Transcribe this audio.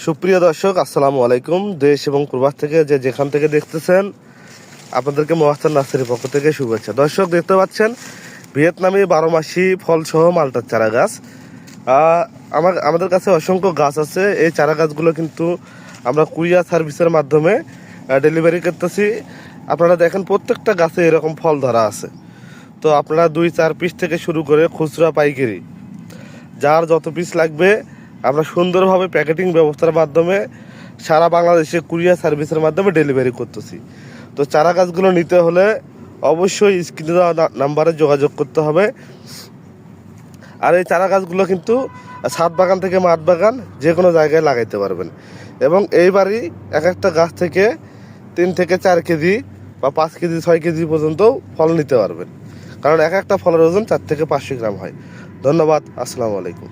সুপ্রিয় দর্শক, আসসালামু আলাইকুম। দেশ এবং প্রবাস থেকে যেখান থেকে দেখতেছেন, আপনাদেরকে মহাস্থান নার্সারির পক্ষ থেকে শুভেচ্ছা। দর্শক, দেখতে পাচ্ছেন ভিয়েতনামি 12 মাসি ফলসহ মালটার চারা গাছ। আমাদের কাছে অসংখ্য গাছ আছে। এই চারা গাছগুলো কিন্তু আমরা কুরিয়ার সার্ভিসের মাধ্যমে ডেলিভারি করতেছি। আপনারা দেখেন প্রত্যেকটা গাছে এরকম ফল ধরা আছে। তো আপনারা 2-4 পিস থেকে শুরু করে খুচরা পাইকারি যার যত পিস লাগবে আমরা সুন্দরভাবে প্যাকেটিং ব্যবস্থার মাধ্যমে সারা বাংলাদেশে কুরিয়ার সার্ভিসের মাধ্যমে ডেলিভারি করতেছি। তো চারা গাছগুলো নিতে হলে অবশ্যই স্ক্রিনে দেওয়া নাম্বারে যোগাযোগ করতে হবে। আর এই চারা গাছগুলো কিন্তু ছাদ বাগান থেকে মাঠ বাগান যে কোনো জায়গায় লাগাইতে পারবেন। এবং এইবারই এক একটা গাছ থেকে 3 থেকে 4 কেজি বা 5 কেজি 6 কেজি পর্যন্ত ফল নিতে পারবেন, কারণ এক একটা ফলের ওজন 4 থেকে 500 গ্রাম হয়। ধন্যবাদ। আসসালামু আলাইকুম।